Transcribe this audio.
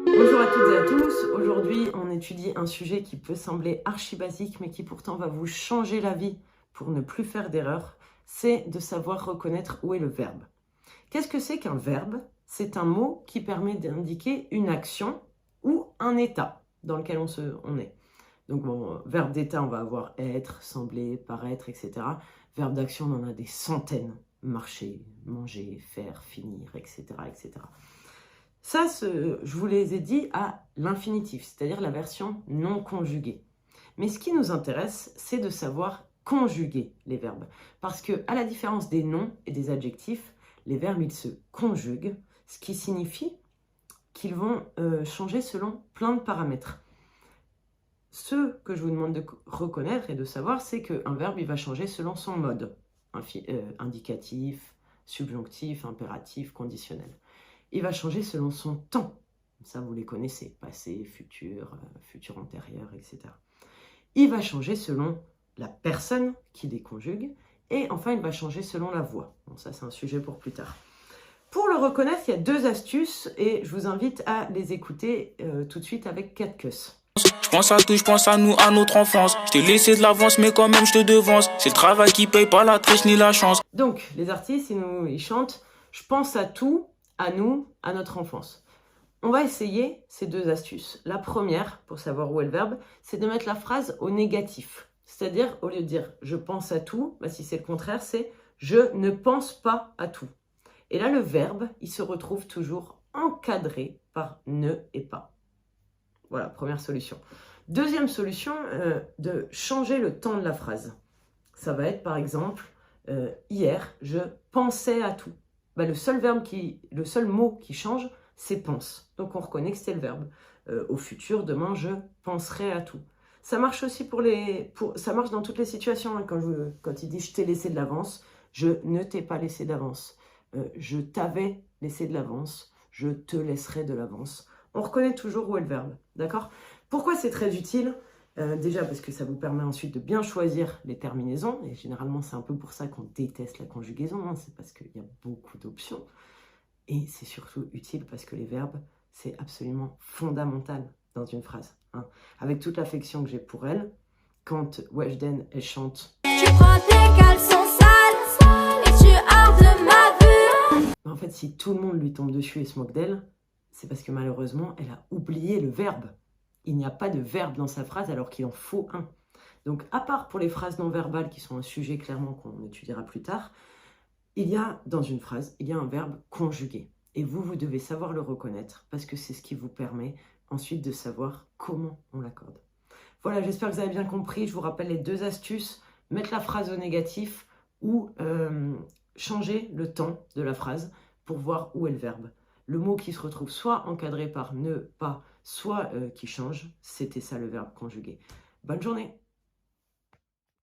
Bonjour à toutes et à tous, aujourd'hui on étudie un sujet qui peut sembler archi basique mais qui pourtant va vous changer la vie pour ne plus faire d'erreur, c'est de savoir reconnaître où est le verbe. Qu'est-ce que c'est qu'un verbe? C'est un mot qui permet d'indiquer une action ou un état dans lequel on est. Donc bon, verbe d'état on va avoir être, sembler, paraître, etc. Verbe d'action on en a des centaines, marcher, manger, faire, finir, etc. etc. Ça, je vous les ai dit à l'infinitif, c'est-à-dire la version non conjuguée. Mais ce qui nous intéresse, c'est de savoir conjuguer les verbes. Parce que, à la différence des noms et des adjectifs, les verbes, ils se conjuguent, ce qui signifie qu'ils vont changer selon plein de paramètres. Ce que je vous demande de reconnaître et de savoir, c'est qu'un verbe, il va changer selon son mode. Indicatif, subjonctif, impératif, conditionnel. Il va changer selon son temps. Ça, vous les connaissez. Passé, futur, futur antérieur, etc. Il va changer selon la personne qui les conjugue. Et enfin, il va changer selon la voix. Bon, ça, c'est un sujet pour plus tard. Pour le reconnaître, il y a deux astuces et je vous invite à les écouter tout de suite avec Cat Kuss. Je pense à tout, je pense à nous, à notre enfance. Je t'ai laissé de l'avance, mais quand même je te devance. C'est le travail qui paye, pas la triche ni la chance. Donc, les artistes, ils chantent « Je pense à tout, à nous, à notre enfance ». On va essayer ces deux astuces. La première, pour savoir où est le verbe, c'est de mettre la phrase au négatif. C'est-à-dire, au lieu de dire « je pense à tout », bah, si c'est le contraire, c'est « je ne pense pas à tout ». Et là, le verbe, il se retrouve toujours encadré par « ne » et « pas ». Voilà, première solution. Deuxième solution, de changer le temps de la phrase. Ça va être par exemple, hier, je pensais à tout. Bah, le seul mot qui change, c'est pense. Donc on reconnaît que c'est le verbe. Au futur, demain, je penserai à tout. Ça marche aussi ça marche dans toutes les situations. Hein, quand il dit je t'ai laissé de l'avance, je ne t'ai pas laissé d'avance. Je t'avais laissé de l'avance, je te laisserai de l'avance. On reconnaît toujours où est le verbe, d'accord? Pourquoi c'est très utile? Déjà parce que ça vous permet ensuite de bien choisir les terminaisons, et généralement c'est un peu pour ça qu'on déteste la conjugaison, hein, c'est parce qu'il y a beaucoup d'options. Et c'est surtout utile parce que les verbes, c'est absolument fondamental dans une phrase. Hein. Avec toute l'affection que j'ai pour elle, quand Weshden, elle chante « Tu prends tes caleçons sales et tu hors de ma vue ». En fait, si tout le monde lui tombe dessus et se moque d'elle, c'est parce que malheureusement, elle a oublié le verbe. Il n'y a pas de verbe dans sa phrase alors qu'il en faut un. Donc, à part pour les phrases non verbales qui sont un sujet clairement qu'on étudiera plus tard, dans une phrase, il y a un verbe conjugué. Et vous devez savoir le reconnaître parce que c'est ce qui vous permet ensuite de savoir comment on l'accorde. Voilà, j'espère que vous avez bien compris. Je vous rappelle les deux astuces. Mettre la phrase au négatif ou changer le temps de la phrase pour voir où est le verbe. Le mot qui se retrouve soit encadré par ne, pas, soit qui change, c'était ça le verbe conjugué. Bonne journée!